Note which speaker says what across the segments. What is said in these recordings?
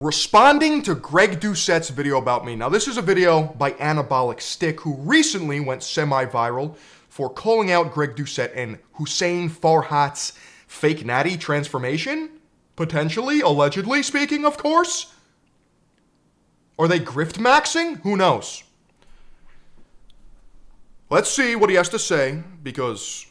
Speaker 1: Responding to Greg Doucette's video about me. Now, this is a video by Anabolic Stick, who recently went semi-viral for calling out Greg Doucette and Hussein Farhat's fake natty transformation. Potentially, allegedly speaking, of course. Are they grift maxing? Who knows? Let's see what he has to say, because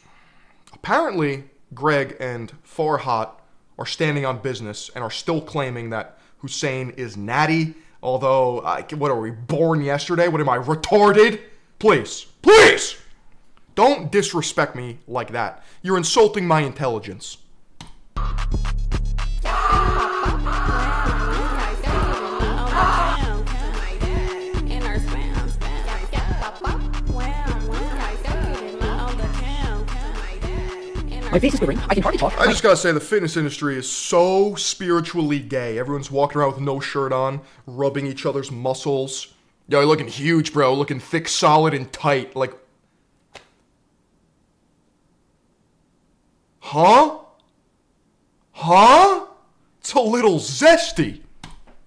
Speaker 1: apparently Greg and Farhat are standing on business and are still claiming that Hussein is natty, although, what are we, born yesterday? What am I, retarded? Please, please, don't disrespect me like that. You're insulting my intelligence.
Speaker 2: My face is quivering. I can hardly talk.
Speaker 1: I just gotta say, the fitness industry is so spiritually gay. Everyone's walking around with no shirt on, rubbing each other's muscles. Yo, you're looking huge, bro. Looking thick, solid, and tight. Like, huh? Huh? It's a little zesty.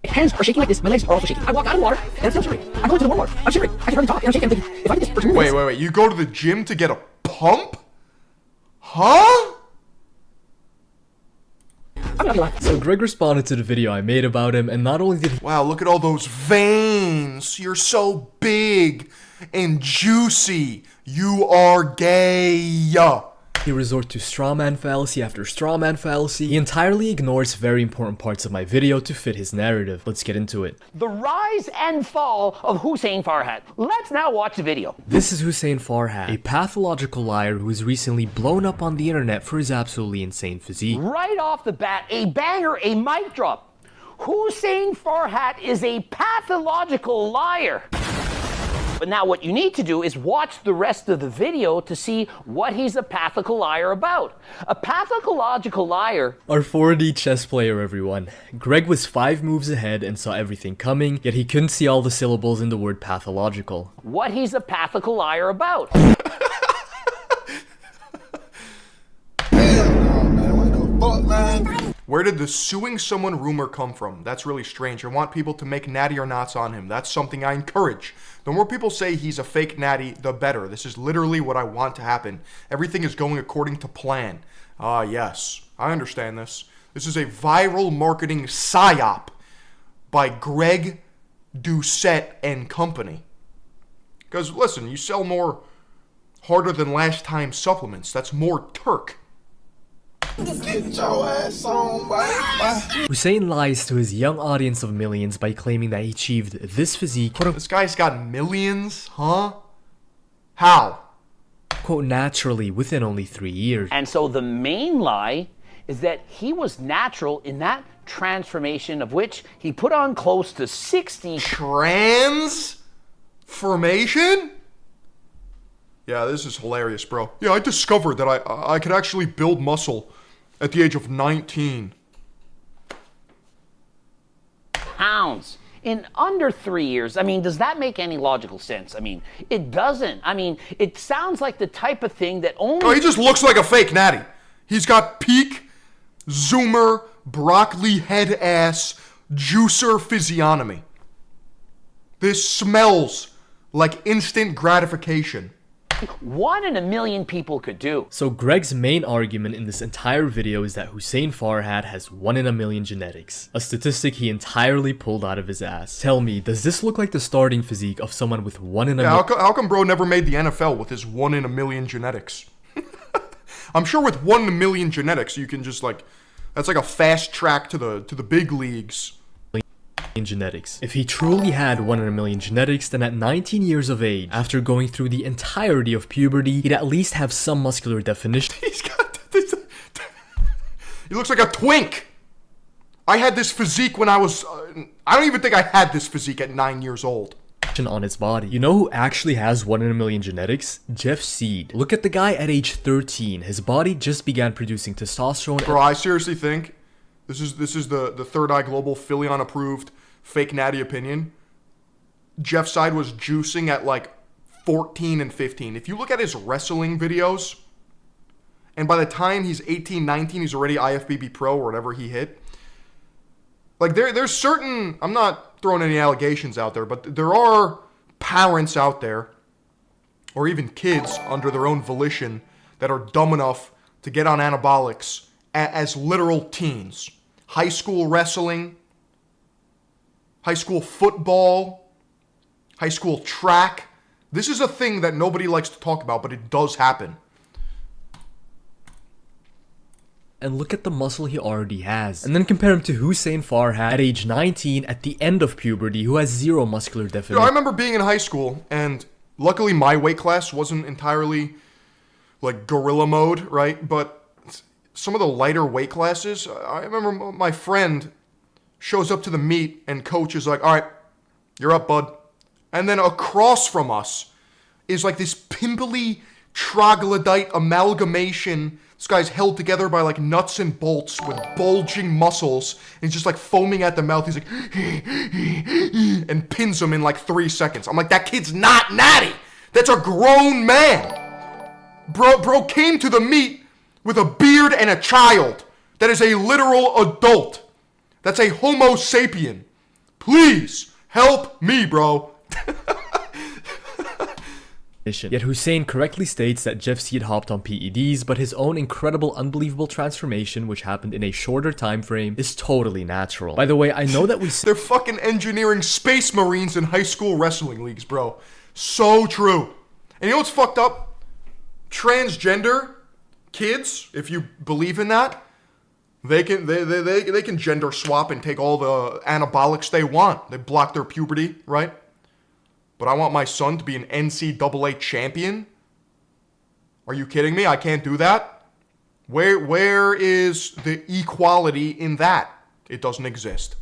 Speaker 2: My hands are shaking like this. My legs are also shaking. I walk out of water, and I'm still shivering. I'm going to the warm water. I'm shivering. I can hardly talk, and I'm shaking. I'm thinking, if I do this for 2 minutes...
Speaker 1: Wait. You go to the gym to get a pump? Huh?
Speaker 2: I'm not gonna lie.
Speaker 3: So Greg responded to the video I made about him, and not only did he—
Speaker 1: Wow, look at all those veins. You're so big and juicy. You are gay.
Speaker 3: he resort to strawman fallacy after strawman fallacy. He entirely ignores very important parts of my video to fit his narrative. Let's get into it.
Speaker 4: The rise and fall of Hussein Farhat. Let's now watch the video.
Speaker 3: This is Hussein Farhat, a pathological liar who has recently blown up on the internet for his absolutely insane physique.
Speaker 4: Right off the bat, a banger, a mic drop. Hussein Farhat is a pathological liar. But now what you need to do is watch the rest of the video to see what he's a pathological liar about. A pathological liar...
Speaker 3: Our 4D chess player, everyone. Greg was 5 moves ahead and saw everything coming, yet he couldn't see all the syllables in the word pathological.
Speaker 4: What he's a pathological liar about.
Speaker 1: Where did the suing someone rumor come from? That's really strange. I want people to make natty or nots on him. That's something I encourage. The more people say he's a fake natty, the better. This is literally what I want to happen. Everything is going according to plan. Yes. I understand this. This is a viral marketing psyop by Greg Doucette and company. Because, listen, you sell more harder than last time supplements. That's more Turk.
Speaker 5: Get your ass on, boy.
Speaker 3: Hussein lies to his young audience of millions by claiming that he achieved this physique,
Speaker 1: This guy's got millions, huh? How?
Speaker 3: quote, naturally within only 3 years.
Speaker 4: And so the main lie is that he was natural in that transformation, of which he put on close to 60...
Speaker 1: Transformation? Yeah, this is hilarious, bro. Yeah, I discovered that I could actually build muscle at the age of 19.
Speaker 4: pounds in under 3 years. I mean, does that make any logical sense? I mean, it doesn't. I mean, it sounds like the type of thing that only...
Speaker 1: Oh, he just looks like a fake natty. He's got peak, zoomer, broccoli head ass, juicer physiognomy. This smells like instant gratification.
Speaker 4: 1 in a million people could do.
Speaker 3: So Greg's main argument in this entire video is that Hussein Farhat has 1 in a million genetics, a statistic he entirely pulled out of his ass. Tell me, does this look like the starting physique of someone with 1 in a million?
Speaker 1: How come bro never made the NFL with his 1 in a million genetics? I'm sure with 1 in a million genetics, you can just like, that's like a fast track to the big leagues.
Speaker 3: In genetics. If he truly had 1 in a million genetics, then at 19 years of age, after going through the entirety of puberty, he'd at least have some muscular definition.
Speaker 1: He's got this. He looks like a twink. I had this physique when I was... I don't even think I had this physique at 9 years old.
Speaker 3: On his body. You know who actually has 1 in a million genetics? Jeff Seed. Look at the guy at age 13. His body just began producing testosterone.
Speaker 1: Bro, I seriously think this is the Third Eye Global Philion approved fake natty opinion. Jeff Seid was juicing at like 14 and 15. If you look at his wrestling videos, and by the time he's 18, 19, he's already IFBB Pro or whatever he hit. Like, there's certain... I'm not throwing any allegations out there, but there are parents out there, or even kids under their own volition, that are dumb enough to get on anabolics as literal teens. High school wrestling, high school football, high school track. This is a thing that nobody likes to talk about, but it does happen.
Speaker 3: And look at the muscle he already has. And then compare him to Hussein Farhat at age 19 at the end of puberty who has zero muscular definition.
Speaker 1: I remember being in high school, and luckily my weight class wasn't entirely like gorilla mode, right? But some of the lighter weight classes, I remember my friend shows up to the meet and coach is like, all right, you're up, bud. And then across from us is like this pimply troglodyte amalgamation. This guy's held together by like nuts and bolts with bulging muscles. And he's just like foaming at the mouth. He's like, and pins him in like 3 seconds. I'm like, that kid's not Natty. That's a grown man. Bro came to the meet with a beard and a child. That is a literal adult. That's a homo sapien. Please help me, bro.
Speaker 3: Yet Hussein correctly states that Jeff Seed hopped on PEDs, but his own incredible, unbelievable transformation, which happened in a shorter time frame, is totally natural. By the way, I know that
Speaker 1: They're fucking engineering space marines in high school wrestling leagues, bro. So true. And you know what's fucked up? Transgender kids, if you believe in that, they can gender swap and take all the anabolics they want. They block their puberty, right? But I want my son to be an NCAA champion? Are you kidding me? I can't do that? Where is the equality in that? It doesn't exist.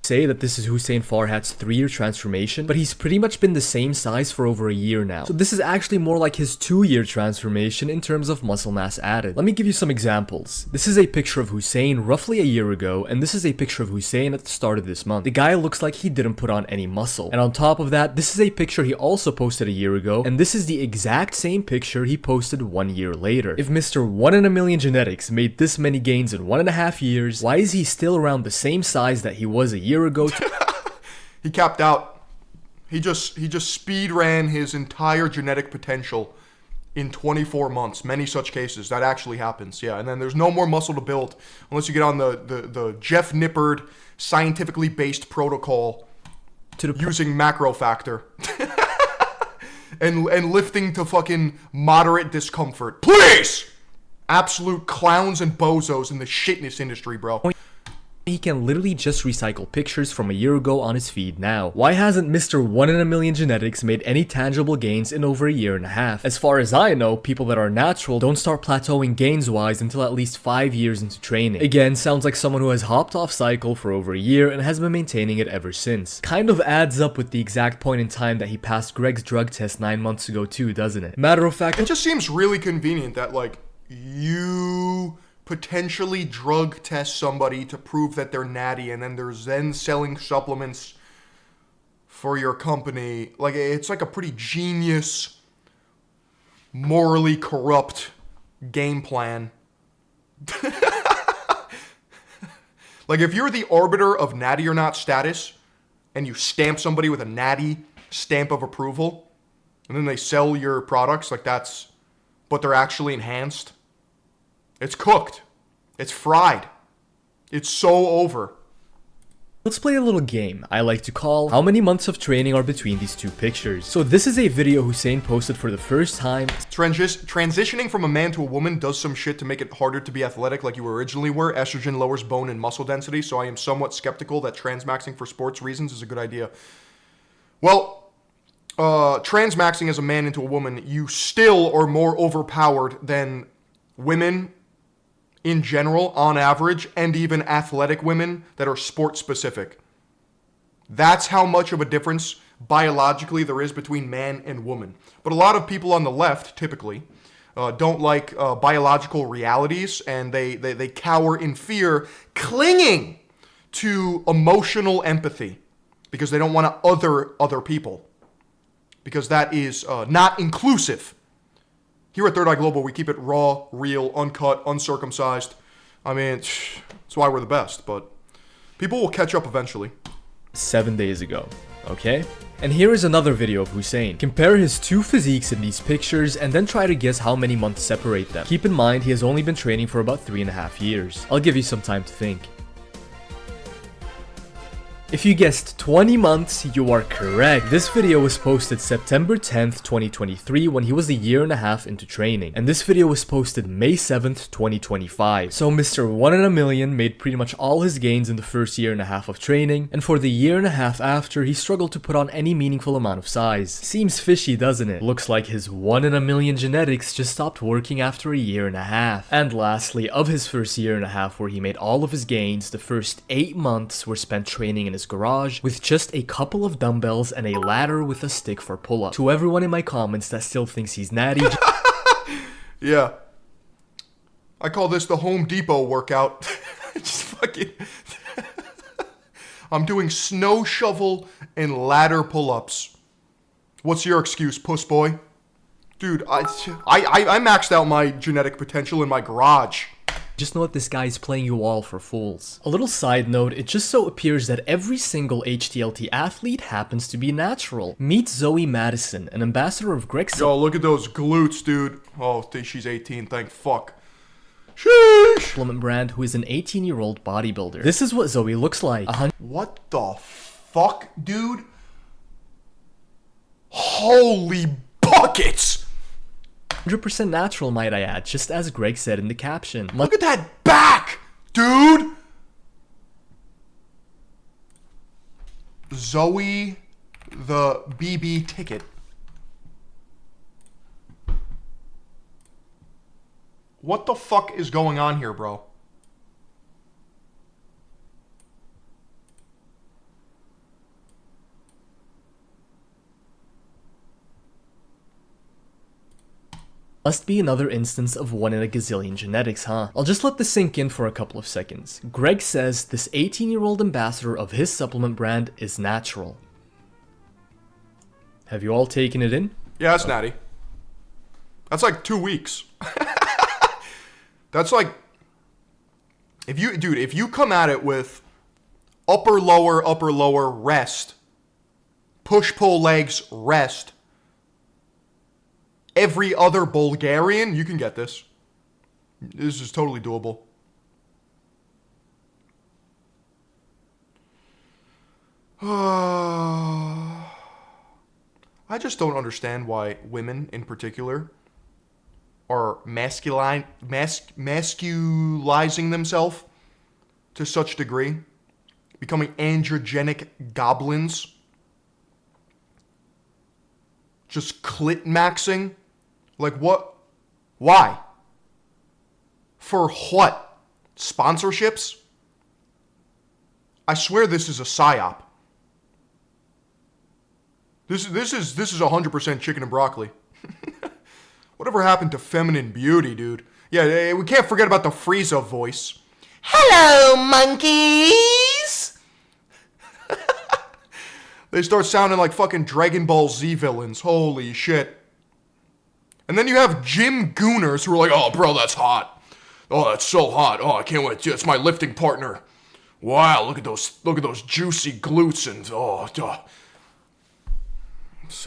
Speaker 3: Say that this is Hussein Farhat's 3-year transformation, but he's pretty much been the same size for over a year now. So this is actually more like his 2-year transformation in terms of muscle mass added. Let me give you some examples. This is a picture of Hussein roughly a year ago, and this is a picture of Hussein at the start of this month. The guy looks like he didn't put on any muscle. And on top of that, this is a picture he also posted a year ago, and this is the exact same picture he posted 1 year later. If Mr. 1 in a million genetics made this many gains in 1.5 years, why is he still around the same size that he was a year ago?
Speaker 1: He capped out. He just speed ran his entire genetic potential in 24 months. Many such cases. That actually happens. Yeah, and then there's no more muscle to build unless you get on the Jeff Nippard scientifically based protocol using macro factor. and lifting to fucking moderate discomfort. Please! Absolute clowns and bozos in the shitness industry, bro.
Speaker 3: He can literally just recycle pictures from a year ago on his feed now. Why hasn't Mr. 1 in a million genetics made any tangible gains in over a year and a half? As far as I know, people that are natural don't start plateauing gains wise until at least 5 years into training. Again, sounds like someone who has hopped off cycle for over a year and has been maintaining it ever since. Kind of adds up with the exact point in time that he passed Greg's drug test 9 months ago too, doesn't it? Matter of fact,
Speaker 1: it just seems really convenient that like you potentially drug test somebody to prove that they're natty, and then they're then selling supplements for your company. Like, it's like a pretty genius, morally corrupt game plan. Like, if you're the arbiter of natty or not status, and you stamp somebody with a natty stamp of approval, and then they sell your products, like that's, but they're actually enhanced. It's cooked. It's fried. It's so over.
Speaker 3: Let's play a little game I like to call how many months of training are between these two pictures. So this is a video Hussein posted for the first time.
Speaker 1: Transitioning from a man to a woman does some shit to make it harder to be athletic like you originally were. Estrogen lowers bone and muscle density, so I am somewhat skeptical that transmaxing for sports reasons is a good idea. Well, transmaxing as a man into a woman, you still are more overpowered than women in general, on average, and even athletic women that are sport specific. That's how much of a difference biologically there is between man and woman. But a lot of people on the left, typically, don't like biological realities, and they cower in fear, clinging to emotional empathy because they don't want to other people, because that is not inclusive. Here at Third Eye Global, we keep it raw, real, uncut, uncircumcised. I mean, that's why we're the best, but People will catch up eventually.
Speaker 3: 7 days ago, okay? And here is another video of Hussein. Compare his two physiques in these pictures and then try to guess how many months separate them. Keep in mind he has only been training for about 3.5 years. I'll give you some time to think. If you guessed 20 months, you are correct. This video was posted September 10th, 2023 when he was a year and a half into training. And this video was posted May 7th, 2025. So Mr. 1 in a million made pretty much all his gains in the first year and a half of training. And for the year and a half after, he struggled to put on any meaningful amount of size. Seems fishy, doesn't it? Looks like his 1 in a million genetics just stopped working after a year and a half. And lastly, of his first year and a half where he made all of his gains, the first 8 months were spent training in his garage with just a couple of dumbbells and a ladder with a stick for pull-up. To everyone in my comments that still thinks he's natty,
Speaker 1: Yeah. I call this the Home Depot workout. Just fucking... I'm doing snow shovel and ladder pull-ups. What's your excuse, puss boy? Dude, I maxed out my genetic potential in my garage.
Speaker 3: just know that this guy is playing you all for fools. A little side note, it just so appears that every single HTLT athlete happens to be natural. Meet Zoe Madison, an ambassador of Grifting.
Speaker 1: Yo, look at those glutes, dude. Oh, she's 18, thank fuck. Sheesh.
Speaker 3: Supplement brand, who is an 18-year-old bodybuilder. This is what Zoe looks like.
Speaker 1: What the fuck, dude? Holy buckets!
Speaker 3: 100% natural, might I add, just as Greg said in the caption.
Speaker 1: Look at that back, dude! Zoe, the BB ticket. What the fuck is going on here, bro?
Speaker 3: Must be another instance of 1 in a gazillion genetics, huh? I'll just let this sink in for a couple of seconds. Greg says this 18-year-old ambassador of his supplement brand is natural. Have you all taken it in?
Speaker 1: Yeah, that's natty. That's like 2 weeks. That's like, if you come at it with upper, lower, rest, push, pull, legs, rest, every other Bulgarian, you can get this. This is totally doable. I just don't understand why women in particular are masculizing themselves to such degree, becoming androgenic goblins, just clit maxing. Like what? Why? For what? Sponsorships? I swear this is a psyop. This is 100% chicken and broccoli. Whatever happened to feminine beauty, dude? Yeah, we can't forget about the Frieza voice. Hello, monkeys! They start sounding like fucking Dragon Ball Z villains. Holy shit. And then you have gym gooners who are like, oh, bro, that's hot. Oh, that's so hot. Oh, I can't wait. It's my lifting partner. Wow, look at those juicy glutes and oh, duh.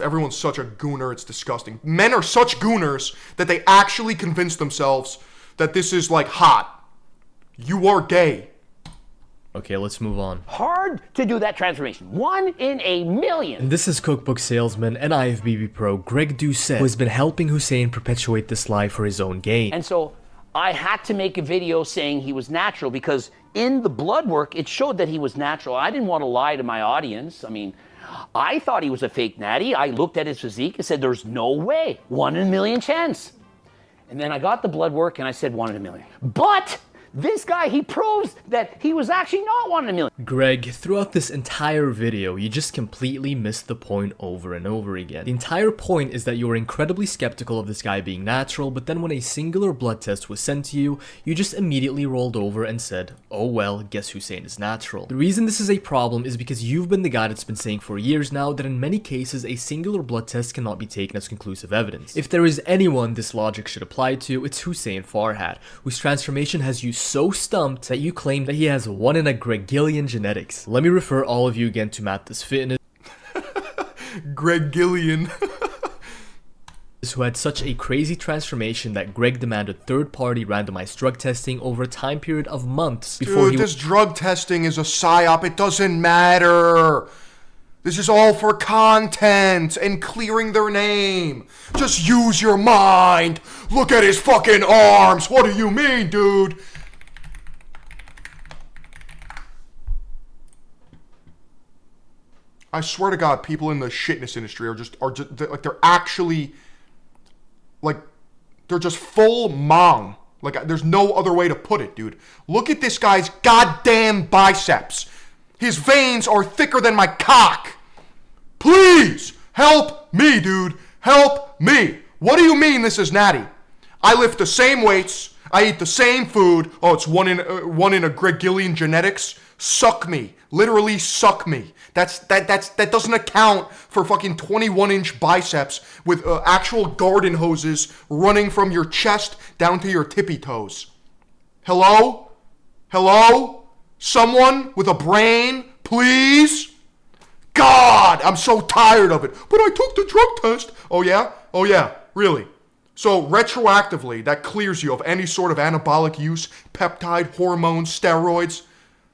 Speaker 1: Everyone's such a gooner, it's disgusting. Men are such gooners that they actually convince themselves that this is like hot. You are gay.
Speaker 3: Okay, let's move on.
Speaker 4: Hard to do that transformation. 1 in a million.
Speaker 3: And this is cookbook salesman and IFBB pro Greg Doucette, who has been helping Hussein perpetuate this lie for his own gain.
Speaker 4: And so I had to make a video saying he was natural because in the blood work, it showed that he was natural. I didn't want to lie to my audience. I mean, I thought he was a fake natty. I looked at his physique and said, there's no way. 1 in a million chance. And then I got the blood work and I said 1 in a million. But this guy, he proves that he was actually not 1 in a million.
Speaker 3: Greg, throughout this entire video, you just completely missed the point over and over again. The entire point is that you were incredibly skeptical of this guy being natural, but then when a singular blood test was sent to you, you just immediately rolled over and said, oh well, guess Hussein is natural. The reason this is a problem is because you've been the guy that's been saying for years now that in many cases, a singular blood test cannot be taken as conclusive evidence. If there is anyone this logic should apply to, it's Hussein Farhat, whose transformation has you so stumped that you claim that he has 1 in a Gregillion genetics. Let me refer all of you again to Matt's Fitness,
Speaker 1: Gregillion.
Speaker 3: who had such a crazy transformation that Greg demanded third-party randomized drug testing over a time period of months before
Speaker 1: Dude, this drug testing is a psyop. It doesn't matter. This is all for content and clearing their name. Just use your mind. Look at his fucking arms. What do you mean, dude? I swear to God, people in the shitness industry are just like, they're actually, like, they're just full mong. Like, there's no other way to put it, dude. Look at this guy's goddamn biceps. His veins are thicker than my cock. Please, help me, dude. Help me. What do you mean this is Natty? I lift the same weights. I eat the same food. Oh, it's one in a Gregillion genetics. Suck me. Literally suck me. That doesn't account for fucking 21-inch biceps with actual garden hoses running from your chest down to your tippy toes. Hello? Hello? Someone with a brain, please? God, I'm so tired of it. But I took the drug test. Oh yeah? Oh yeah, really? So retroactively, that clears you of any sort of anabolic use, peptide, hormones, steroids.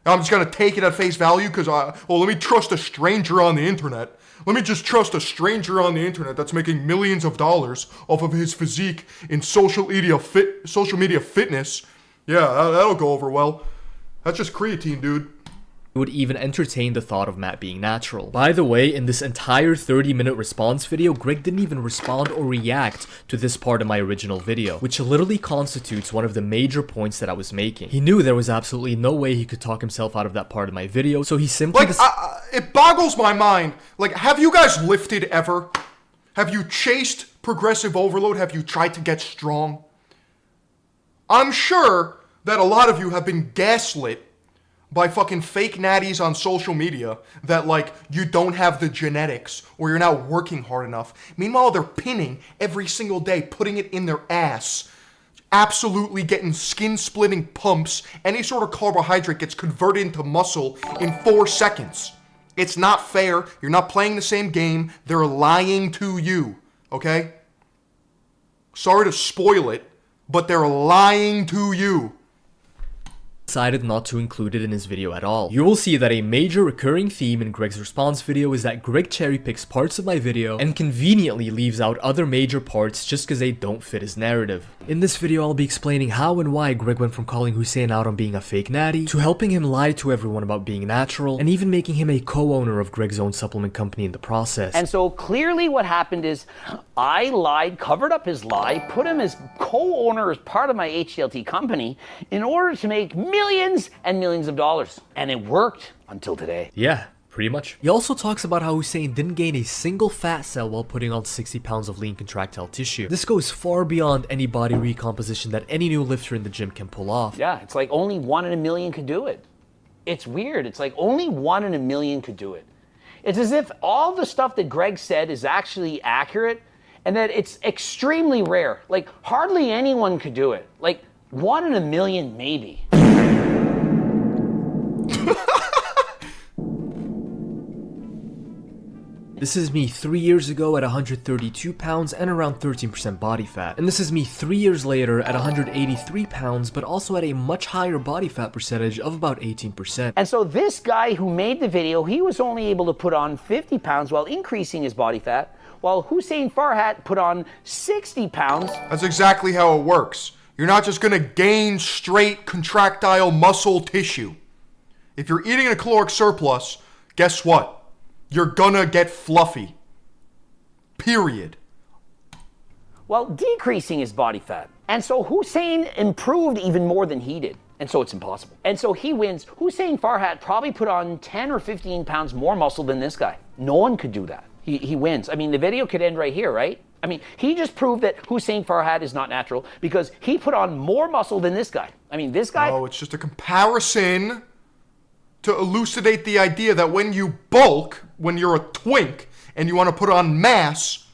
Speaker 1: I'm just going to take it at face value because, let me trust a stranger on the internet. Let me just trust a stranger on the internet that's making millions of dollars off of his physique in social media fitness. Yeah, that'll go over well. That's just creatine, dude.
Speaker 3: would even entertain the thought of Matt being natural. By the way, in this entire 30-minute response video, Greg didn't even respond or react to this part of my original video, which literally constitutes one of the major points that I was making. He knew there was absolutely no way he could talk himself out of that part of my video, so he simply...
Speaker 1: it boggles my mind. Like, have you guys lifted ever? Have you chased progressive overload? Have you tried to get strong? I'm sure that a lot of you have been gaslit by fucking fake natties on social media that, like, you don't have the genetics or you're not working hard enough. Meanwhile, they're pinning every single day, putting it in their ass, absolutely getting skin-splitting pumps. Any sort of carbohydrate gets converted into muscle in 4 seconds. It's not fair. You're not playing the same game. They're lying to you, okay? Sorry to spoil it, but they're lying to you.
Speaker 3: Decided not to include it in his video at all. You will see that a major recurring theme in Greg's response video is that Greg cherry picks parts of my video and conveniently leaves out other major parts just because they don't fit his narrative. In this video, I'll be explaining how and why Greg went from calling Hussein out on being a fake natty to helping him lie to everyone about being natural and even making him a co-owner of Greg's own supplement company in the process.
Speaker 4: And so clearly what happened is I lied, covered up his lie, put him as co-owner as part of my HDLT company in order to make millions and millions of dollars. And it worked until today.
Speaker 3: Yeah, pretty much. He also talks about how Hussein didn't gain a single fat cell while putting on 60 pounds of lean contractile tissue. This goes far beyond any body recomposition that any new lifter in the gym can pull off.
Speaker 4: Yeah, it's like only 1 in a million could do it. It's weird. It's like only 1 in a million could do it. It's as if all the stuff that Greg said is actually accurate and that it's extremely rare. Like hardly anyone could do it. Like 1 in a million maybe.
Speaker 3: This is me 3 years ago at 132 pounds and around 13% body fat. And this is me 3 years later at 183 pounds, but also at a much higher body fat percentage of about 18%.
Speaker 4: And so this guy who made the video, he was only able to put on 50 pounds while increasing his body fat, while Hussein Farhat put on 60 pounds.
Speaker 1: That's exactly how it works. You're not just gonna gain straight contractile muscle tissue. If you're eating a caloric surplus, guess what? You're gonna get fluffy. Period.
Speaker 4: While decreasing his body fat. And so Hussein improved even more than he did. And so it's impossible. And so he wins. Hussein Farhat probably put on 10 or 15 pounds more muscle than this guy. No one could do that. He wins. I mean, the video could end right here, right? I mean, he just proved that Hussein Farhat is not natural because he put on more muscle than this guy. I mean, this guy...
Speaker 1: Oh, it's just a comparison to elucidate the idea that when you bulk, when you're a twink, and you want to put on mass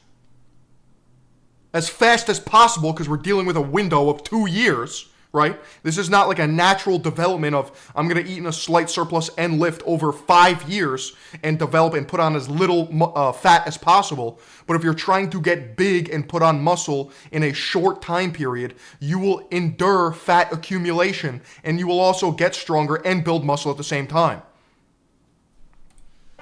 Speaker 1: as fast as possible, because we're dealing with a window of 2 years, right? This is not like a natural development of I'm going to eat in a slight surplus and lift over 5 years and develop and put on as little fat as possible. But if you're trying to get big and put on muscle in a short time period, you will endure fat accumulation and you will also get stronger and build muscle at the same time.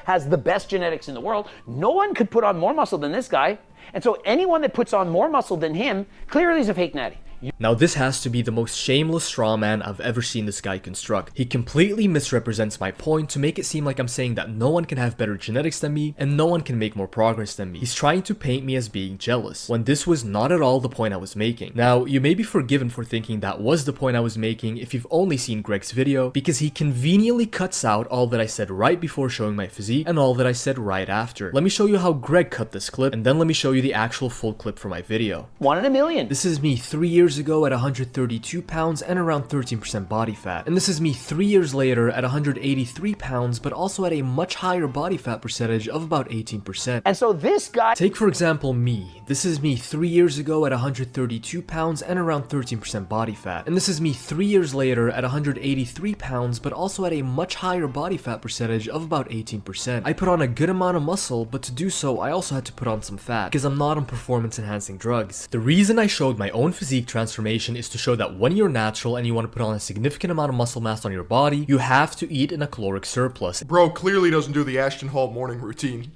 Speaker 4: Has the best genetics in the world. No one could put on more muscle than this guy. And so anyone that puts on more muscle than him clearly is a fake Natty.
Speaker 3: Now this has to be the most shameless straw man I've ever seen this guy construct. He completely misrepresents my point to make it seem like I'm saying that no one can have better genetics than me and no one can make more progress than me. He's trying to paint me as being jealous, when this was not at all the point I was making. Now, you may be forgiven for thinking that was the point I was making if you've only seen Greg's video, because he conveniently cuts out all that I said right before showing my physique and all that I said right after. Let me show you how Greg cut this clip, and then let me show you the actual full clip for my video.
Speaker 4: 1 in a million.
Speaker 3: This is me 3 years ago at 132 pounds and around 13% body fat. And this is me 3 years later at 183 pounds, but also at a much higher body fat percentage of about 18%.
Speaker 4: And so this guy...
Speaker 3: Take for example me. This is me 3 years ago at 132 pounds and around 13% body fat. And this is me 3 years later at 183 pounds, but also at a much higher body fat percentage of about 18%. I put on a good amount of muscle, but to do so, I also had to put on some fat, because I'm not on performance enhancing drugs. The reason I showed my own physique transformation is to show that when you're natural and you want to put on a significant amount of muscle mass on your body, you have to eat in a caloric surplus.
Speaker 1: Bro clearly doesn't do the Ashton Hall morning routine.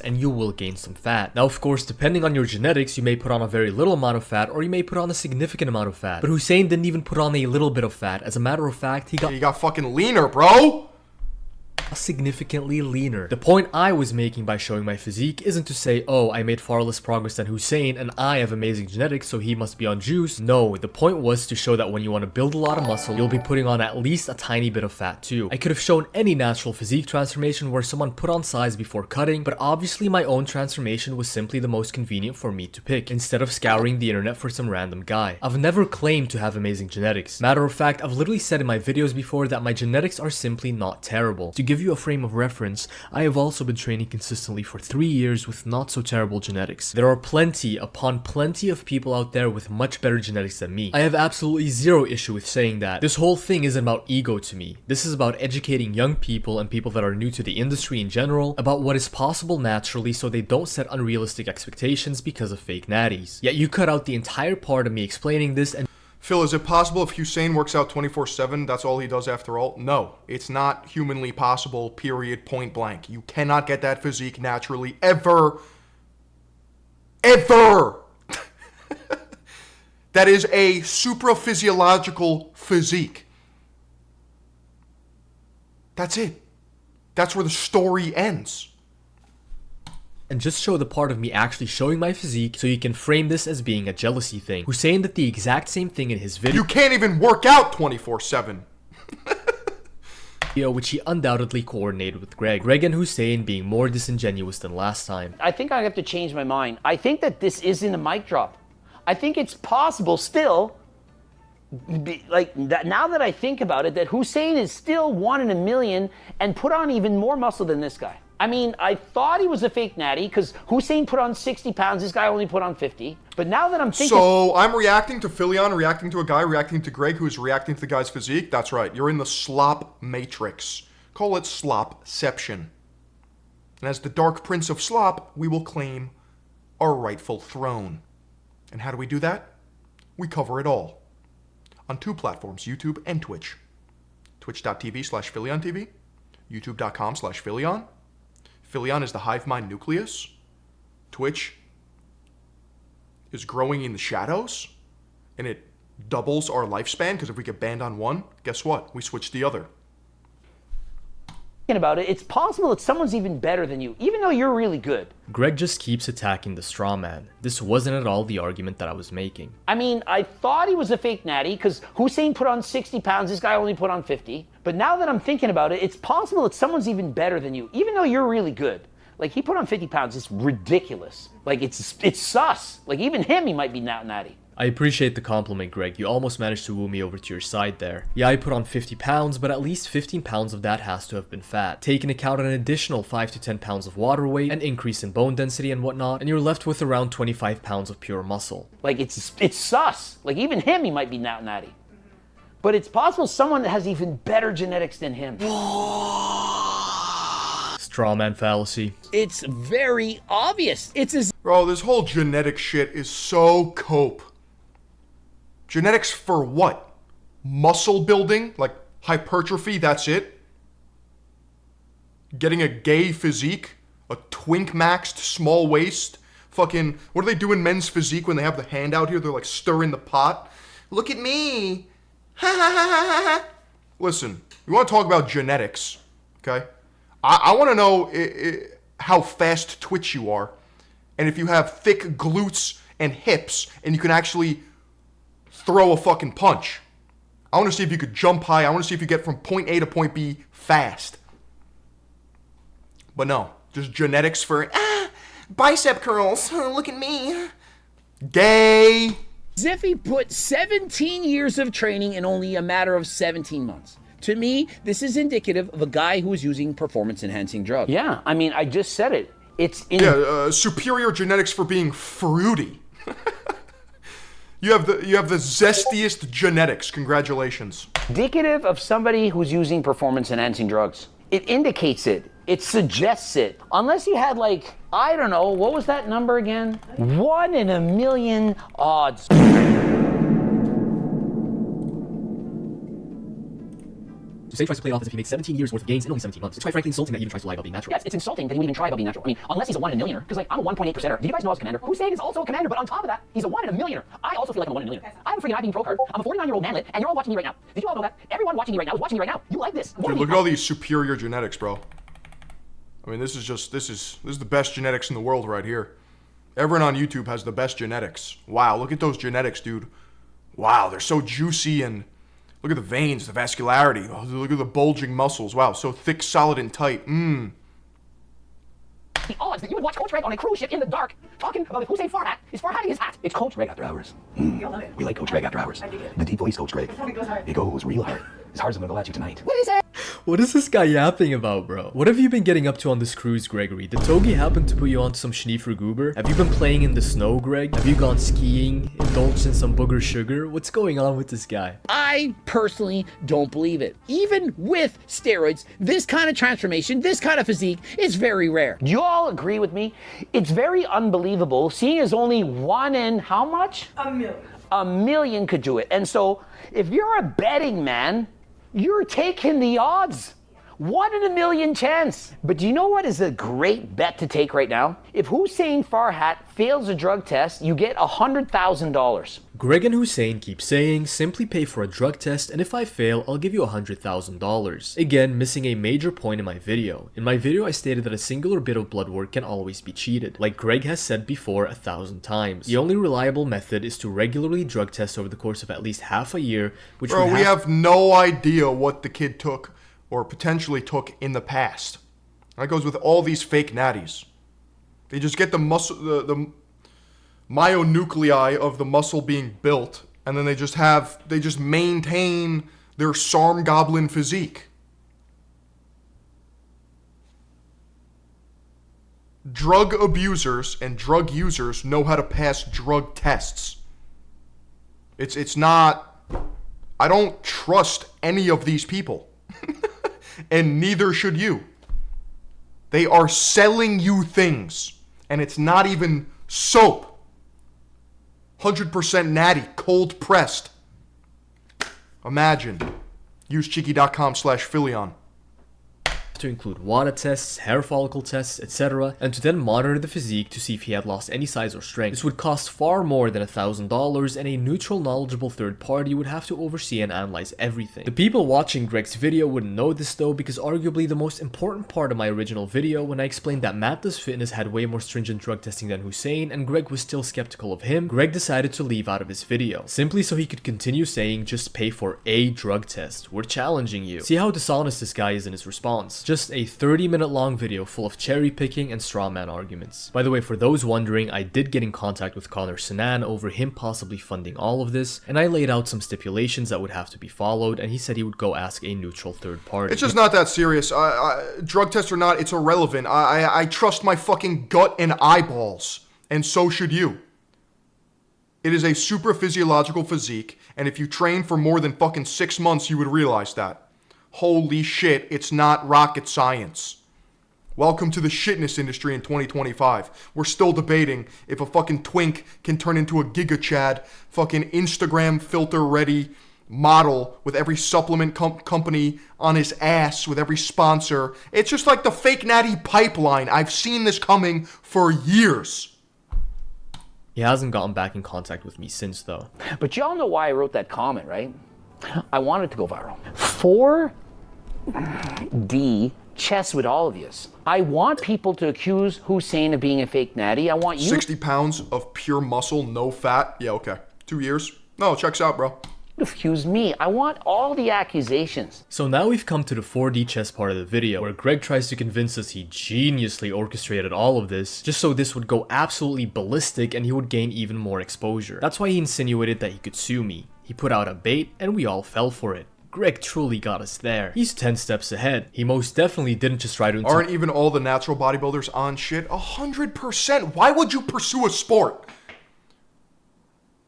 Speaker 3: And you will gain some fat. Now, of course, depending on your genetics, you may put on a very little amount of fat or you may put on a significant amount of fat. But Hussein didn't even put on a little bit of fat. As a matter of fact, he got
Speaker 1: fucking leaner, bro.
Speaker 3: Significantly leaner. The point I was making by showing my physique isn't to say, oh, I made far less progress than Hussein and I have amazing genetics, so he must be on juice. No, the point was to show that when you want to build a lot of muscle, you'll be putting on at least a tiny bit of fat too. I could have shown any natural physique transformation where someone put on size before cutting, but obviously my own transformation was simply the most convenient for me to pick, instead of scouring the internet for some random guy. I've never claimed to have amazing genetics. Matter of fact, I've literally said in my videos before that my genetics are simply not terrible. To give you a frame of reference, I have also been training consistently for 3 years with not so terrible genetics. There are plenty upon plenty of people out there with much better genetics than me. I have absolutely zero issue with saying that. This whole thing isn't about ego to me. This is about educating young people and people that are new to the industry in general about what is possible naturally so they don't set unrealistic expectations because of fake natties. Yet you cut out the entire part of me explaining this and
Speaker 1: Phil, is it possible if Hussein works out 24/7, that's all he does after all? No, it's not humanly possible, period, point blank. You cannot get that physique naturally, ever. Ever! That is a supra-physiological physique. That's it. That's where the story ends.
Speaker 3: And just show the part of me actually showing my physique so you can frame this as being a jealousy thing. Hussein did the exact same thing in his video.
Speaker 1: You can't even work out 24/7.
Speaker 3: Which he undoubtedly coordinated with Greg. Greg and Hussein being more disingenuous than last time.
Speaker 4: I think I have to change my mind. I think that this isn't a mic drop. I think it's possible still, now that I think about it, that Hussein is still 1 in a million and put on even more muscle than this guy. I mean, I thought he was a fake natty because Hussein put on 60 pounds. This guy only put on 50. But now that I'm thinking...
Speaker 1: So I'm reacting to Philion, reacting to a guy, reacting to Greg, who's reacting to the guy's physique. That's right. You're in the slop matrix. Call it slopception. And as the Dark Prince of Slop, we will claim our rightful throne. And how do we do that? We cover it all. On 2 platforms, YouTube and Twitch. Twitch.tv/PhilionTV. YouTube.com/Philion. Philion is the hive mind nucleus. Twitch is growing in the shadows, and it doubles our lifespan, because if we get banned on one, guess what? We switch the other.
Speaker 4: About it, it's possible that someone's even better than you, even though you're really good.
Speaker 3: Greg just keeps attacking the straw man. This wasn't at all the argument that I was making.
Speaker 4: I mean, I thought he was a fake natty because Hussein put on 60 pounds. This guy only put on 50. But now that I'm thinking about it, it's possible that someone's even better than you, even though you're really good. Like, he put on 50 pounds. It's ridiculous. Like, it's sus. Like, even him, he might be not natty.
Speaker 3: I appreciate the compliment, Greg. You almost managed to woo me over to your side there. Yeah, I put on 50 pounds, but at least 15 pounds of that has to have been fat. Take into account an additional 5 to 10 pounds of water weight, an increase in bone density and whatnot, and you're left with around 25 pounds of pure muscle.
Speaker 4: Like, it's sus. Like, even him, he might be Natty. But it's possible someone that has even better genetics than him.
Speaker 3: Strawman fallacy.
Speaker 4: It's very obvious. It's as...
Speaker 1: Bro, this whole genetic shit is so cope. Genetics for what? Muscle building? Like hypertrophy, that's it? Getting a gay physique? A twink maxed small waist? Fucking, what do they do in men's physique when they have the hand out here? They're like stirring the pot. Look at me. Ha ha ha ha ha. Listen, we want to talk about genetics, okay? I want to know how fast twitch you are. And if you have thick glutes and hips and you can actually throw a fucking punch. I want to see if you could jump high. I want to see if you get from point A to point B fast. But no, just genetics for bicep curls. Look at me. Gay.
Speaker 4: Ziffy put 17 years of training in only a matter of 17 months. To me, this is indicative of a guy who is using performance-enhancing drugs. Yeah, I mean, I just said it. It's
Speaker 1: superior genetics for being fruity. You have the zestiest genetics. Congratulations.
Speaker 4: Indicative of somebody who's using performance-enhancing drugs. It indicates it. It suggests it. Unless you had, like, I don't know, what was that number again? 1 in a million odds.
Speaker 2: Say tries to play it off as if he makes 17 years worth of gains in only 17 months. It's quite frankly insulting that he even tries to lie about being natural.
Speaker 4: Yes, it's insulting that he would even try about being natural. I mean, unless he's a 1 in a millionaire, because like I'm a 1.8%er. Did you guys know I was a commander? Hussein is also a commander, but on top of that, he's a 1 in a millionaire. I also feel like I'm a 1 in a millionaire. I have a freaking IBM Pro card. I'm a 49-year-old manlet, and you're all watching me right now. Did you all know that? Everyone watching me right now is watching me right now. You like this?
Speaker 1: Dude, look at all these superior genetics, bro. I mean, this is the best genetics in the world right here. Everyone on YouTube has the best genetics. Wow, look at those genetics, dude. Wow, they're so juicy and look at the veins, the vascularity. Oh, look at the bulging muscles. Wow, so thick, solid, and tight.
Speaker 4: The odds that you would watch Coach Greg on a cruise ship in the dark talking about if Hussein Farhat is Farhatting his hat. It's Coach Greg after hours. We like Coach Greg after hours. The deep voice Coach Greg. It goes real hard. As hard as I'm gonna go at you tonight. What did he say?
Speaker 3: What is this guy yapping about, bro? What have you been getting up to on this cruise, Gregory? Did Togi happen to put you onto some Schneefer goober? Have you been playing in the snow, Greg? Have you gone skiing? Indulged in some booger sugar? What's going on with this guy?
Speaker 4: I personally don't believe it. Even with steroids, this kind of transformation, this kind of physique is very rare. Do you all agree with me? It's very unbelievable, seeing as only 1 in how much?
Speaker 6: A million.
Speaker 4: A million could do it. And so, if you're a betting man, you're taking the odds. 1 in a million chance. But do you know what is a great bet to take right now? If Hussein Farhat fails a drug test, you get $100,000.
Speaker 3: Greg and Hussein keep saying, simply pay for a drug test, and if I fail, I'll give you $100,000. Again, missing a major point in my video. In my video, I stated that a singular bit of blood work can always be cheated. Like Greg has said before 1,000 times. The only reliable method is to regularly drug test over the course of at least half a year, which
Speaker 1: Bro, we have no idea what the kid took or potentially took in the past. That goes with all these fake natties. They just get the muscle, the myonuclei of the muscle being built, and then they just maintain their Sarm Goblin physique. Drug abusers and drug users know how to pass drug tests. It's not, I don't trust any of these people. And neither should you. They are selling you things, and it's not even soap. 100% natty, cold pressed. Imagine. Use cheeky.com/Philion.
Speaker 3: to include WADA tests, hair follicle tests, etc., and to then monitor the physique to see if he had lost any size or strength. This would cost far more than $1,000, and a neutral, knowledgeable third party would have to oversee and analyze everything. The people watching Greg's video wouldn't know this though, because arguably the most important part of my original video, when I explained that Matt Does Fitness had way more stringent drug testing than Hussein, and Greg was still skeptical of him, Greg decided to leave out of his video, simply so he could continue saying just pay for a drug test. We're challenging you. See how dishonest this guy is in his response. just a 30-minute long video full of cherry picking and straw man arguments. By the way, for those wondering, I did get in contact with Connor Sinan over him possibly funding all of this, and I laid out some stipulations that would have to be followed, and he said he would go ask a neutral third party.
Speaker 1: It's just not that serious. Drug test or not, it's irrelevant. I trust my fucking gut and eyeballs, and so should you. It is a supra-physiological physique, and if you train for more than fucking 6 months, you would realize that. Holy shit, it's not rocket science. Welcome to the shitness industry in 2025. We're still debating if a fucking twink can turn into a Giga Chad, fucking Instagram filter ready model with every supplement company on his ass, with every sponsor. It's just like the fake Natty pipeline. I've seen this coming for years.
Speaker 3: He hasn't gotten back in contact with me since though.
Speaker 4: But y'all know why I wrote that comment, right? I wanted to go viral. 4D chess with all of yous. I want people to accuse Hussein of being a fake Natty. I want you
Speaker 1: 60 pounds of pure muscle, no fat. Yeah, okay. 2 years. No, checks out, bro.
Speaker 4: to accuse me. I want all the accusations.
Speaker 3: So now we've come to the 4D chess part of the video, where Greg tries to convince us he geniusly orchestrated all of this, just so this would go absolutely ballistic and he would gain even more exposure. That's why he insinuated that he could sue me. He put out a bait, and we all fell for it. Greg truly got us there. He's 10 steps ahead. He most definitely didn't just try to...
Speaker 1: Aren't even all the natural bodybuilders on shit? 100%. Why would you pursue a sport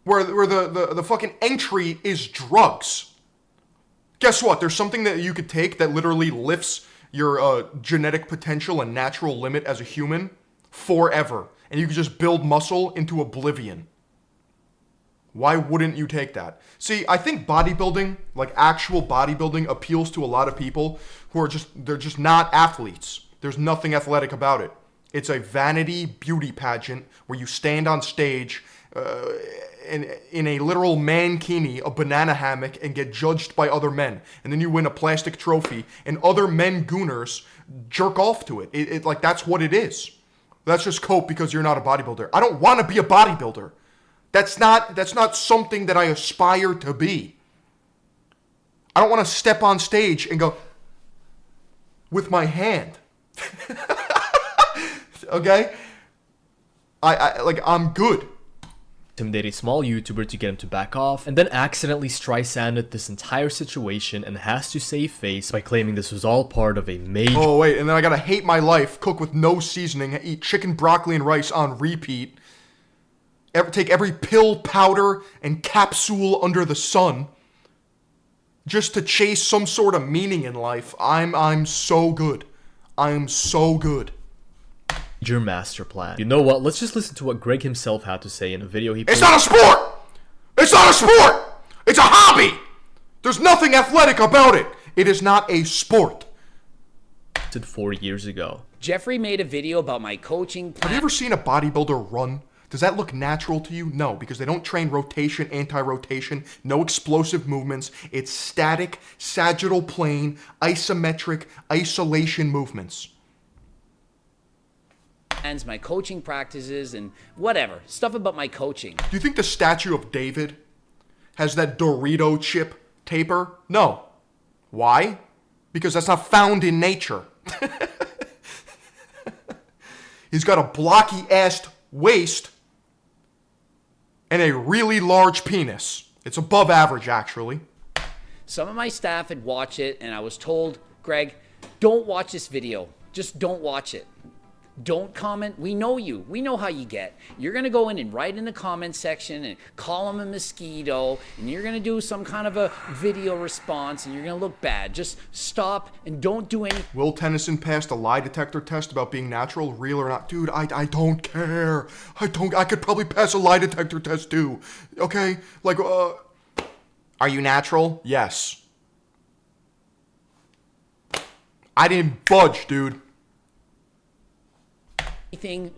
Speaker 1: where the fucking entry is drugs? Guess what? There's something that you could take that literally lifts your genetic potential and natural limit as a human forever. And you can just build muscle into oblivion. Why wouldn't you take that? See, I think bodybuilding, like actual bodybuilding, appeals to a lot of people who are they're just not athletes. There's nothing athletic about it. It's a vanity beauty pageant where you stand on stage in a literal mankini, a banana hammock, and get judged by other men. And then you win a plastic trophy, and other men gooners jerk off to it. It like, that's what it is. That's just cope because you're not a bodybuilder. I don't want to be a bodybuilder. That's not something that I aspire to be. I don't want to step on stage and go with my hand. Okay? I'm good.
Speaker 3: Intimidate a small YouTuber to get him to back off, and then accidentally Streisanded this entire situation and has to save face by claiming this was all part of a major...
Speaker 1: Oh wait, and then I gotta hate my life, cook with no seasoning, eat chicken, broccoli, and rice on repeat. Take every pill, powder, and capsule under the sun just to chase some sort of meaning in life. I'm so good. I'm so good.
Speaker 3: Your master plan. You know what? Let's just listen to what Greg himself had to say in a video he
Speaker 1: It's not a sport! It's not a sport! It's a hobby! There's nothing athletic about it. It is not a sport.
Speaker 3: 4 years ago.
Speaker 6: Jeffrey made a video about my coaching plan.
Speaker 1: Have you ever seen a bodybuilder run? Does that look natural to you? No, because they don't train rotation, anti-rotation, no explosive movements. It's static, sagittal plane, isometric, isolation movements.
Speaker 6: And my coaching practices and whatever. Stuff about my coaching.
Speaker 1: Do you think the statue of David has that Dorito chip taper? No. Why? Because that's not found in nature. He's got a blocky-assed waist and a really large penis. It's above average, actually.
Speaker 6: Some of my staff had watched it, and I was told, Greg, don't watch this video. Just don't watch it. Don't comment. We know you. We know how you get. You're going to go in and write in the comment section and call him a mosquito, and you're going to do some kind of a video response, and you're going to look bad. Just stop and don't do anything.
Speaker 1: Will Tennyson passed a lie detector test about being natural, real or not? Dude, I don't care. I could probably pass a lie detector test too. Okay? Like, are you natural? Yes. I didn't budge, dude.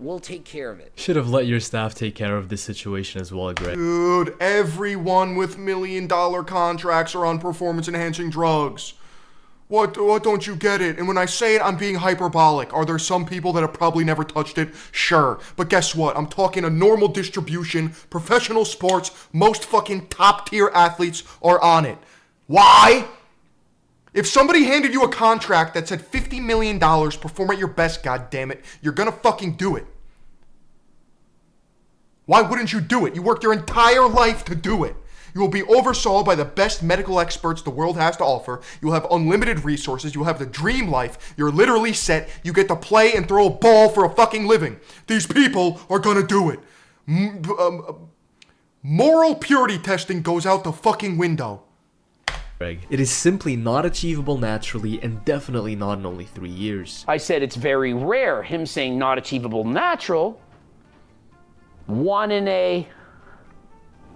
Speaker 6: We'll take care of it.
Speaker 3: Should have let your staff take care of this situation as well, Greg.
Speaker 1: Dude, everyone with $1 million contracts are on performance-enhancing drugs. What don't you get it? And when I say it, I'm being hyperbolic. Are there some people that have probably never touched it? Sure. But guess what? I'm talking a normal distribution, professional sports, most fucking top-tier athletes are on it. Why? If somebody handed you a contract that said $50 million, perform at your best, goddammit, you're gonna fucking do it. Why wouldn't you do it? You worked your entire life to do it. You will be oversaw by the best medical experts the world has to offer. You'll have unlimited resources. You'll have the dream life. You're literally set. You get to play and throw a ball for a fucking living. These people are gonna do it. Moral purity testing goes out the fucking window.
Speaker 3: It is simply not achievable naturally and definitely not in only 3 years.
Speaker 4: I said it's very rare. Him saying not achievable natural. 1 in a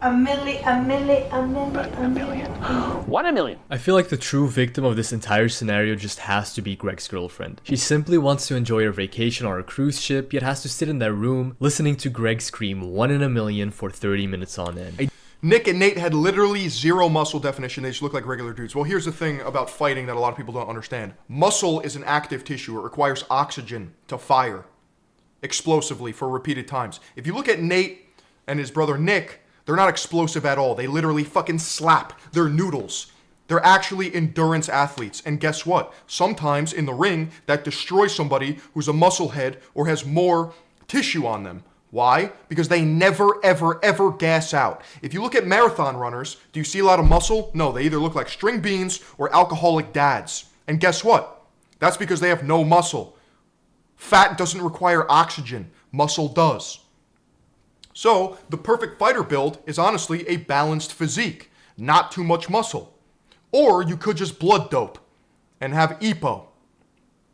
Speaker 4: million. 1 in a million.
Speaker 3: I feel like the true victim of this entire scenario just has to be Greg's girlfriend. She simply wants to enjoy her vacation on a cruise ship, yet has to sit in their room listening to Greg scream 1 in a million for 30 minutes on end.
Speaker 1: Nick and Nate had literally zero muscle definition. They just look like regular dudes. Well, here's the thing about fighting that a lot of people don't understand. Muscle is an active tissue. It requires oxygen to fire explosively for repeated times. If you look at Nate and his brother Nick, they're not explosive at all. They literally fucking slap. They're noodles. They're actually endurance athletes. And guess what? Sometimes in the ring, that destroys somebody who's a musclehead or has more tissue on them. Why? Because they never, ever, ever gas out. If you look at marathon runners, do you see a lot of muscle? No, they either look like string beans or alcoholic dads. And guess what? That's because they have no muscle. Fat doesn't require oxygen. Muscle does. So, the perfect fighter build is honestly a balanced physique. Not too much muscle. Or you could just blood dope and have EPO.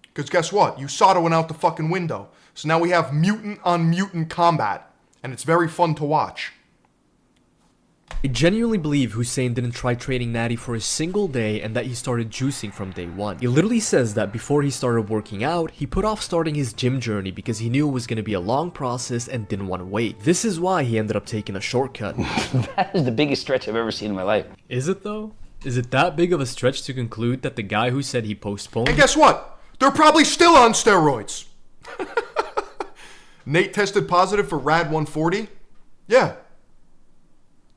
Speaker 1: Because guess what? USADA went out the fucking window. So now we have mutant on mutant combat. And it's very fun to watch.
Speaker 3: I genuinely believe Hussein didn't try training Natty for a single day and that he started juicing from day one. He literally says that before he started working out, he put off starting his gym journey because he knew it was going to be a long process and didn't want to wait. This is why he ended up taking a shortcut.
Speaker 4: That is the biggest stretch I've ever seen in my life.
Speaker 3: Is it though? Is it that big of a stretch to conclude that the guy who said he postponed...
Speaker 1: And guess what? They're probably still on steroids. Nate tested positive for RAD 140? Yeah.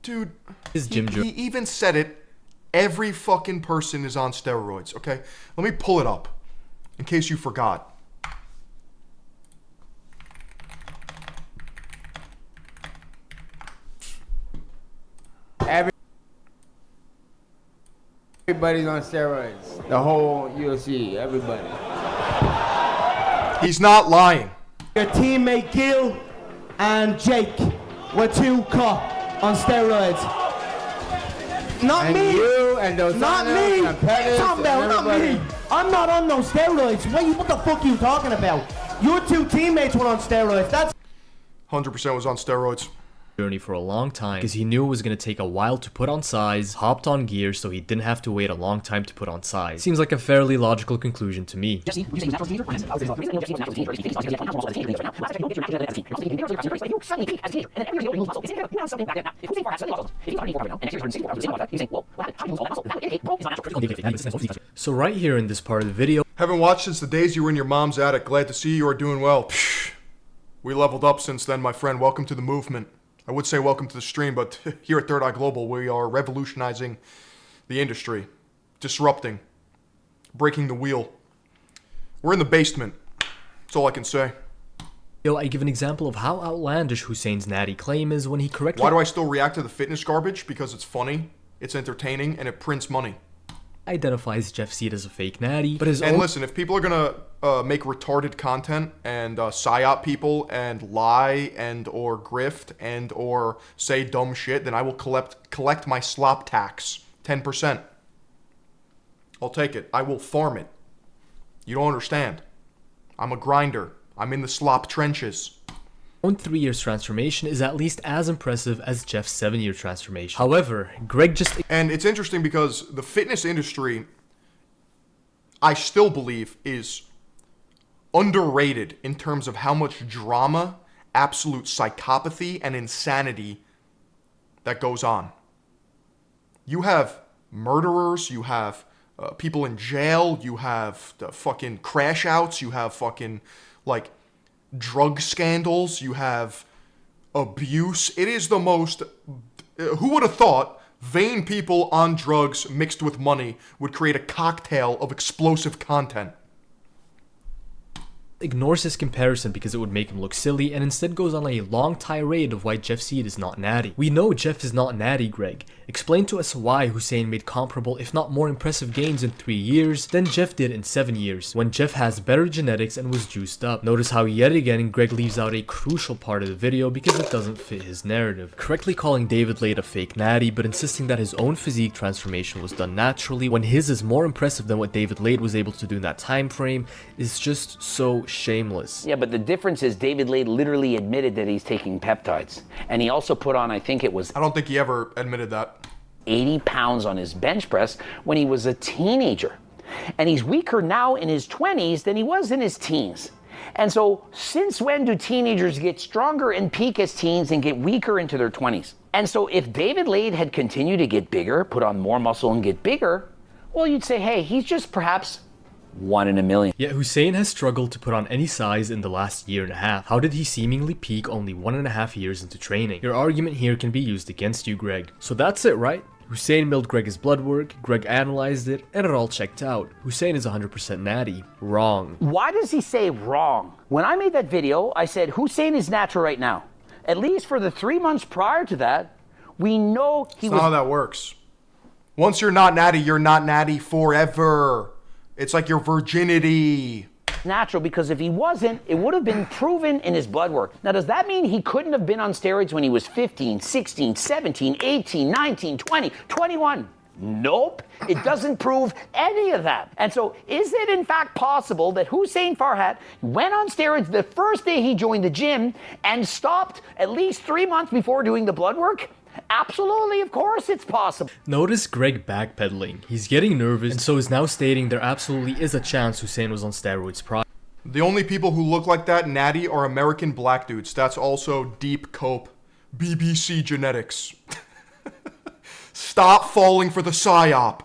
Speaker 1: Dude,
Speaker 3: his gym
Speaker 1: he even said it. Every fucking person is on steroids, okay? Let me pull it up in case you forgot.
Speaker 7: Everybody's on steroids. The whole UFC, everybody.
Speaker 1: He's not lying.
Speaker 7: Your teammate Gil and Jake were 2 caught on steroids. Not
Speaker 5: And
Speaker 7: me.
Speaker 5: you and those
Speaker 7: Not me.
Speaker 5: and Pettis
Speaker 7: Talking about
Speaker 5: and
Speaker 7: not me.
Speaker 5: everybody.
Speaker 7: I'm not on no steroids. What the fuck are you talking about? Your 2 teammates were on steroids. That's
Speaker 1: 100% was on steroids.
Speaker 3: journey for a long time because he knew it was going to take a while to put on size, hopped on gear so he didn't have to wait a long time to put on size. Seems like a fairly logical conclusion to me.
Speaker 2: Jesse, would you say he's a natural teenager? I would say he's a natural teenager. Natural teenager. He's a natural teenager. Last time you get your natural as a teenager. Suddenly peak as a teenager. And then every year you lose muscle. It's now something back then. If you say for suddenly muscles, if he's 184 right now, and next year he's 164, he's saying, whoa, how do you lose all that muscle? That ain't bro, he's not natural.
Speaker 3: So right here in this part of the video,
Speaker 1: Haven't watched since the days you were in your mom's attic. Glad to see you are doing well. We leveled up since then, my friend. Welcome to the movement. I would say welcome to the stream, but here at Third Eye Global, we are revolutionizing the industry, disrupting, breaking the wheel. We're in the basement. That's all I can say.
Speaker 3: I give an example of how outlandish Hussein's natty claim is when he correctly
Speaker 1: Why do I still react to the fitness garbage? Because it's funny, it's entertaining, and it prints money.
Speaker 3: identifies Jeff Seed as a fake natty, but his
Speaker 1: And
Speaker 3: own
Speaker 1: listen, if people are gonna make retarded content and psyop people and lie and or grift and or say dumb shit, then I will collect my slop tax, 10%. I'll take it. I will farm it. You don't understand. I'm a grinder. I'm in the slop trenches.
Speaker 3: own 3 years transformation is at least as impressive as Jeff's 7-year transformation. However, Greg just
Speaker 1: And it's interesting because the fitness industry, I still believe, is underrated in terms of how much drama, absolute psychopathy, and insanity that goes on. You have murderers, you have people in jail, you have the fucking crash outs, you have fucking, like, drug scandals, you have abuse. It is the most... who would have thought Vain people on drugs mixed with money would create a cocktail of explosive content.
Speaker 3: Ignores this comparison because it would make him look silly and instead goes on a long tirade of why Jeff Seed is not Natty. We know Jeff is not Natty, Greg. Explain to us why Hussein made comparable if not more impressive gains in 3 years than Jeff did in 7 years, when Jeff has better genetics and was juiced up. Notice how yet again Greg leaves out a crucial part of the video because it doesn't fit his narrative. Correctly calling David Lade a fake Natty, but insisting that his own physique transformation was done naturally when his is more impressive than what David Lade was able to do in that time frame is just so shameless.
Speaker 4: Yeah, but the difference is David Lade literally admitted that he's taking peptides. And he also put on, I think it was
Speaker 1: I don't think he ever admitted that.
Speaker 4: 80 pounds on his bench press when he was a teenager. And he's weaker now in his 20s than he was in his teens. And so, since when do teenagers get stronger and peak as teens and get weaker into their 20s? And so, if David Lade had continued to get bigger, put on more muscle and get bigger, well, you'd say, hey, he's just perhaps 1 in a million.
Speaker 3: Yet Hussein has struggled to put on any size in the last year and a half. How did he seemingly peak only 1.5 years into training? Your argument here can be used against you, Greg. So that's it, right? Hussein milled Greg's blood work, Greg analyzed it, and it all checked out. Hussein is 100% Natty. Wrong.
Speaker 4: Why does he say wrong? When I made that video, I said Hussein is natural right now. At least for the 3 months prior to that, we know he was...
Speaker 1: That's not how that works. Once you're not Natty forever. It's like your virginity.
Speaker 4: natural, because if he wasn't, it would have been proven in his blood work. Now, does that mean he couldn't have been on steroids when he was 15, 16, 17, 18, 19, 20, 21? Nope, it doesn't prove any of that. And so, is it in fact possible that Hussein Farhat went on steroids the first day he joined the gym and stopped at least 3 months before doing the blood work? Absolutely, of course it's possible.
Speaker 3: Notice Greg backpedaling. He's getting nervous and so is now stating there absolutely is a chance Hussein was on steroids prior.
Speaker 1: The only people who look like that, Natty, are American black dudes. That's also deep cope. BBC genetics. Stop falling for the psyop.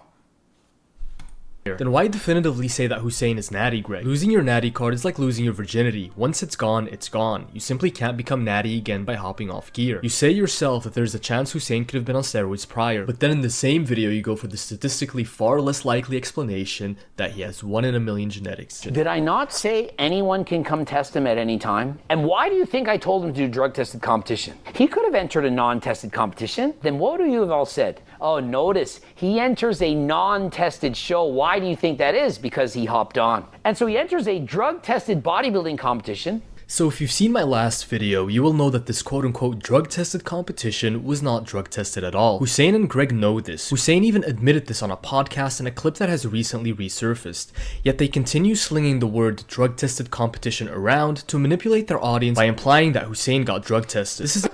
Speaker 3: Then why definitively say that Hussein is Natty, Greg? Losing your Natty card is like losing your virginity. Once it's gone, it's gone. You simply can't become Natty again by hopping off gear. You say yourself that there's a chance Hussein could have been on steroids prior, but then in the same video you go for the statistically far less likely explanation that he has 1 in a million genetics.
Speaker 4: Did I not say anyone can come test him at any time? And why do you think I told him to do drug-tested competition? He could have entered a non-tested competition. Then what do you have all said? Oh, notice, he enters a non-tested show. Why do you think that is? Because he hopped on. And so he enters a drug-tested bodybuilding competition.
Speaker 3: So if you've seen my last video, you will know that this quote-unquote drug-tested competition was not drug-tested at all. Hussein and Greg know this. Hussein even admitted this on a podcast in a clip that has recently resurfaced. Yet they continue slinging the word drug-tested competition around to manipulate their audience by implying that Hussein got drug-tested. This is...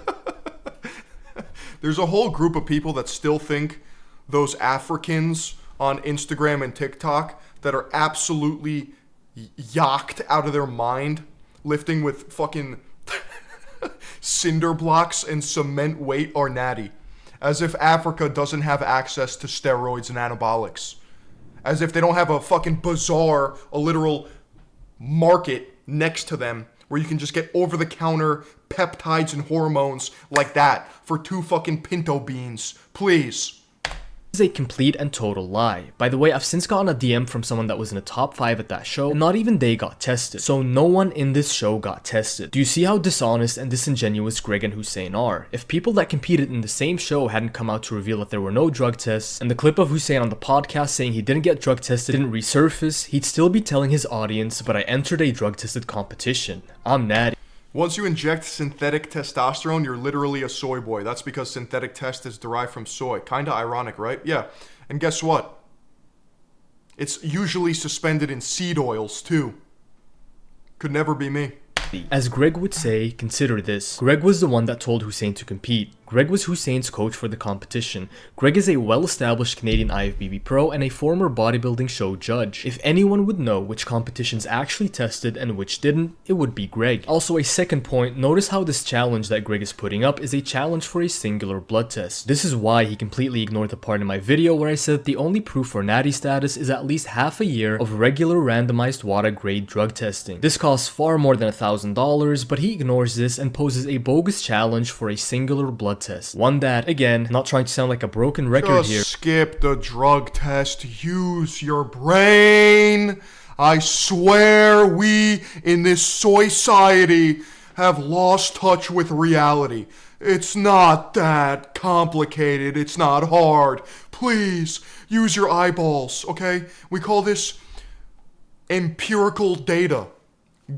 Speaker 1: There's a whole group of people that still think those Africans on Instagram and TikTok that are absolutely yacked out of their mind, lifting with fucking cinder blocks and cement weight are Natty. As if Africa doesn't have access to steroids and anabolics. As if they don't have a fucking bazaar, a literal market next to them where you can just get over-the-counter peptides and hormones like that for 2 fucking pinto beans. Please.
Speaker 3: Is a complete and total lie. By the way, I've since gotten a DM from someone that was in the top 5 at that show, and not even they got tested. So no one in this show got tested. Do you see how dishonest and disingenuous Greg and Hussein are? If people that competed in the same show hadn't come out to reveal that there were no drug tests, and the clip of Hussein on the podcast saying he didn't get drug tested didn't resurface, he'd still be telling his audience, but I entered a drug tested competition. I'm Natty.
Speaker 1: Once you inject synthetic testosterone, you're literally a soy boy. That's because synthetic test is derived from soy. Kinda ironic, right? Yeah. And guess what? It's usually suspended in seed oils, too. Could never be me.
Speaker 3: As Greg would say, consider this. Greg was the one that told Hussein to compete. Greg was Hussein's coach for the competition. Greg is a well-established Canadian IFBB pro and a former bodybuilding show judge. If anyone would know which competitions actually tested and which didn't, it would be Greg. Also, a second point, notice how this challenge that Greg is putting up is a challenge for a singular blood test. This is why he completely ignored the part in my video where I said that the only proof for Natty status is at least half a year of regular randomized WADA grade drug testing. This costs far more than $1,000, but he ignores this and poses a bogus challenge for a singular blood blood test. One that, again, not trying to sound like a broken record
Speaker 1: Just
Speaker 3: here.
Speaker 1: skip the drug test. Use your brain. I swear we in this society have lost touch with reality. It's not that complicated. It's not hard. Please, use your eyeballs, okay? We call this empirical data.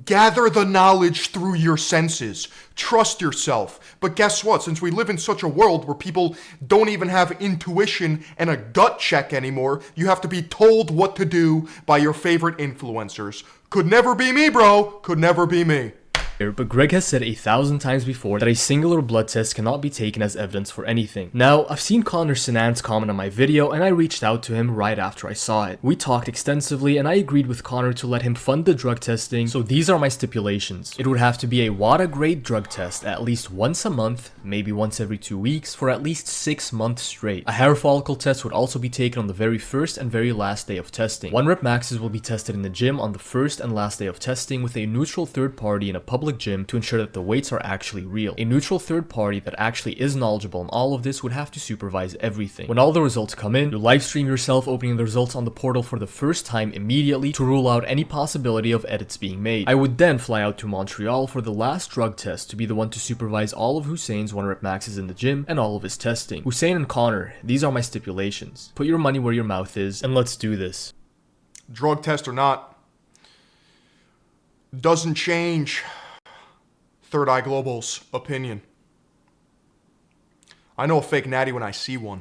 Speaker 1: Gather the knowledge through your senses. Trust yourself. But guess what? Since we live in such a world where people don't even have intuition and a gut check anymore, you have to be told what to do by your favorite influencers. Could never be me, bro. Could never be me.
Speaker 3: But Greg has said 1,000 times before that a singular blood test cannot be taken as evidence for anything. Now, I've seen Connor Sinan's comment on my video and I reached out to him right after I saw it. We talked extensively and I agreed with Connor to let him fund the drug testing, so these are my stipulations. It would have to be a WADA grade drug test at least once a month, maybe once every 2 weeks, for at least 6 months straight. A hair follicle test would also be taken on the very first and very last day of testing. 1 rep maxes will be tested in the gym on the first and last day of testing with a neutral third party in a public gym to ensure that the weights are actually real. A neutral third party that actually is knowledgeable in all of this would have to supervise everything. When all the results come in, you live stream yourself opening the results on the portal for the first time immediately to rule out any possibility of edits being made. I would then fly out to Montreal for the last drug test to be the one to supervise all of Hussein's 1 rep maxes in the gym and all of his testing. Hussein and Connor, these are my stipulations. Put your money where your mouth is and let's do this.
Speaker 1: Drug test or not, doesn't change Third Eye Global's opinion. I know a fake natty when I see one.